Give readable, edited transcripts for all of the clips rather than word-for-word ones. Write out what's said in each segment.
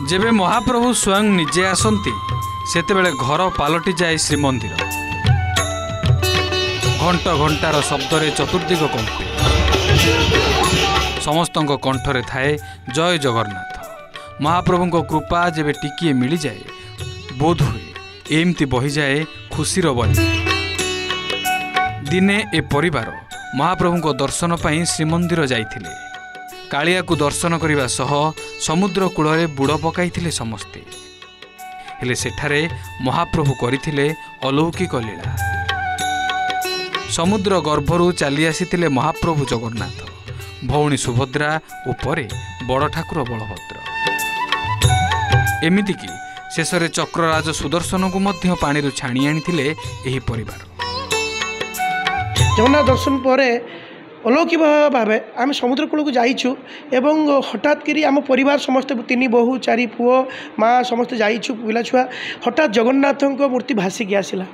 जेबे महाप्रभु स्वयं निजे आसंती सेतेबेले घर पालटि जाए श्रीमंदिर। घंट घंटार शब्दरे चतुर्दिग कंपे समस्तों कंठरे थाए जय जगन्नाथ। महाप्रभु कृपा जेबे टिकिए मिल जाए बोध हुए एमती बही जाए खुशीर बनी। दिने ए परिवार महाप्रभु दर्शन पाई श्रीमंदिर जाइथिले। कालिया को दर्शन करने सह समुद्र कूल बुड़ पकाई समस्ते। हेले सेठारे महाप्रभु करथिले अलौकिक लीला। समुद्र गर्भरू चली आसीथिले महाप्रभु जगन्नाथ, भौणी सुभद्रा और परे बड़ ठाकुर बलभद्र। एमितिकी शेषरे चक्रराज सुदर्शन को मध्य पानी छाणी आनिथिले एही परिवार। जगन्नाथ दर्शन पर अलौकिक भाव आम समुद्र कूल को जाइछु एवं हठात करी आम परिवार समस्त 3 बहु 4 पुओ माँ समस्त जाइछु पिला छुआ। हठात जगन्नाथ मूर्ति भासिकी आसला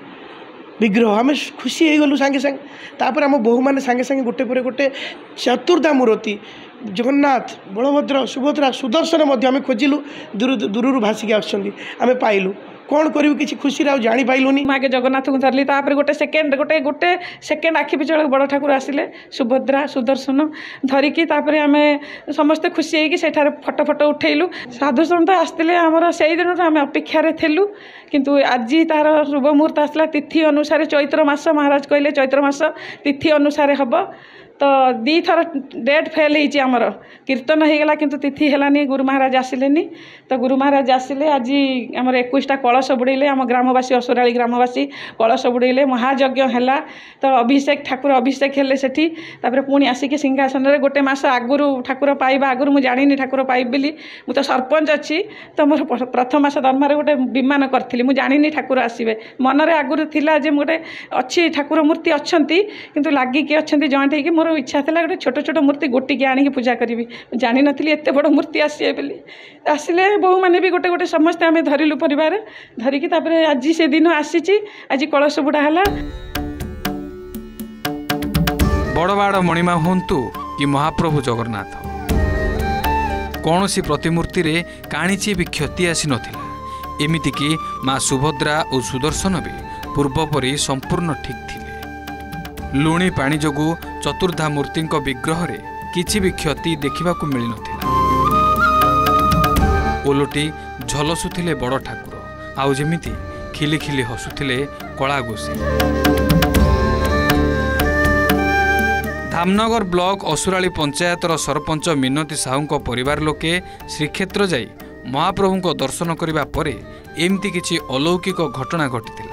विग्रह। आम खुशी हो गलु सांगे सांगे। तापर आम बहु मैंने सांगे सांगे गोटे पर गोटे चतुर्धा मूर्ति जगन्नाथ बलभद्र सुभद्रा सुदर्शन आम खोजिलु। दूर भासिकी आम पाइलु। कौन करूँ कि खुशी जानी पाइलुनी। मागे जगन्नाथ को धरली। गोटे सेकेंड आखि पिछड़ बड़ ठाकुर आसिले सुभद्रा सुदर्शन धरिकी। आम समस्ते खुशी होगी सेठार फटो उठेलु। साधु सन्त आसते आमर से दिन आम अपेक्षार थिलु किंतु आज तार शुभ मुहूर्त आसला। तिथि अनुसार चैत्र मास महाराज कहले चैत्र मास तिथि अनुसार हम तो 2 थर डेट फेल होती आमर कीर्तन हो गला किंतु तिथि हेलानी। गुरु महाराज आसिलेनी तो गुरु महाराज आसिले। आज आमर 21टा कलश बुड़ेले। आम ग्रामवासी असुराली ग्रामवासी कलश बुड़ेले। महायज्ञ है तो अभिषेक ठाकुर अभिषेक हेले सेठी। तापर पुणी आसिक सिंहासन में गोटे मास आगुरी ठाकुर पाइबा आगुरी मुझे जानी ठाकुर पाइबी बोली। मु तो सरपंच अच्छी तो मोर प्रथम मास दरमार गोटे विमान करी मुझे जानी ठाकुर आसवे। मनरे आगुरी थिला जे गोटे अच्छी ठाकुर मूर्ति अच्छा किंतु लागिकी अच्छा जॉइंट होगी। मोर इच्छा था गोटे छोट छोट मूर्ति गोटिकी आनिकी पूजा करी। जानी नी एत बड़ मूर्ति आसे बोली। आसिले बहु मैंने भी गोटे गोटे समस्ते आम धरिलु परिवार धरिकी। आज से दिन आसी आज कलश बुड़ा है। बड़बाड़ मणिमा हूँ कि महाप्रभु जगन्नाथ कौन सी प्रतिमूर्ति रे काणीची भी क्षति आसी नथिला। एमितिकी माँ सुभद्रा और सुदर्शन भी पूर्वपरी संपूर्ण ठीक थिले। लुणी पानी जोगु चतुर्धा मूर्ति विग्रह रे किछि भी क्षति देखा मिल नथिला। ओलटी झलसुथिले बड़ ठाकुर आउ जेमिति खिली खिली हसुथिले कला गोसी। धामनगर ब्लॉक असुराली पंचायतर सरपंच मिनती साहू परिवार लोके श्रीक्षेत्र जाई महाप्रभु दर्शन करने पर एमती किछि अलौकिक घटना घटी।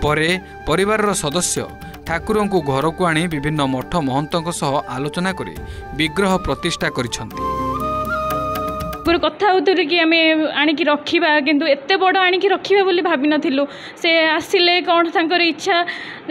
परे परिवार सदस्य ठाकुर को घर को आनी विभिन्न मठ महंतों सह आलोचना करी विग्रह प्रतिष्ठा करिसंती। कथा होतु कि आम आणिकी रखा किंतु एत बड़ आणिकी रखा बोली भाभी नथिलु। से आसिले कौन तांकर इच्छा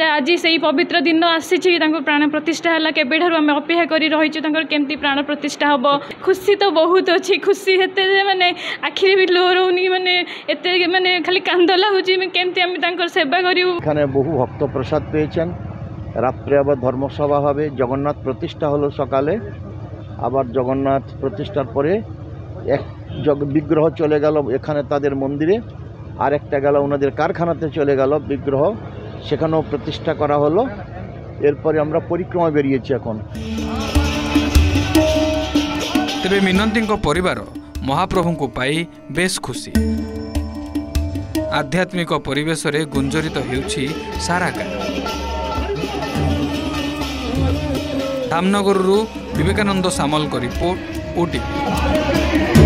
आज से पवित्र दिन आसी प्राण प्रतिष्ठा है। केबेठारु आम अपेक्षा करी रहीचु तांकर केमती प्राण प्रतिष्ठा हम। खुशी तो बहुत अच्छी। खुशी हेते माने आखिरे भी लो रोनी माने एते माने खाली कांद लागुची केमती आम तांकर सेवा करिउ। एखाने बहु भक्त प्रसाद पेয়েছেন। रात्रे आबार धर्मसभा হবে। जगन्नाथ प्रतिष्ठा हलो सकाले आबार जगन्नाथ प्रतिष्ठार परे एक विग्रह चले गल एखाने तादेर मंदिरे और एक गल उनादेर कारखानाते चले गल विग्रह सेखानेও प्रतिष्ठा करा हलो। एरपर आमरा परिक्रमा बेरिয়েছি এখন। तेबे मिनती परिवार महाप्रभु को पाई बेस खुशी। आध्यात्मिक परिवेश रे गुंजरित हेउछि सारा गाँ। धामनगररू विवेकानंद सामल को रिपोर्ट ओटीवी।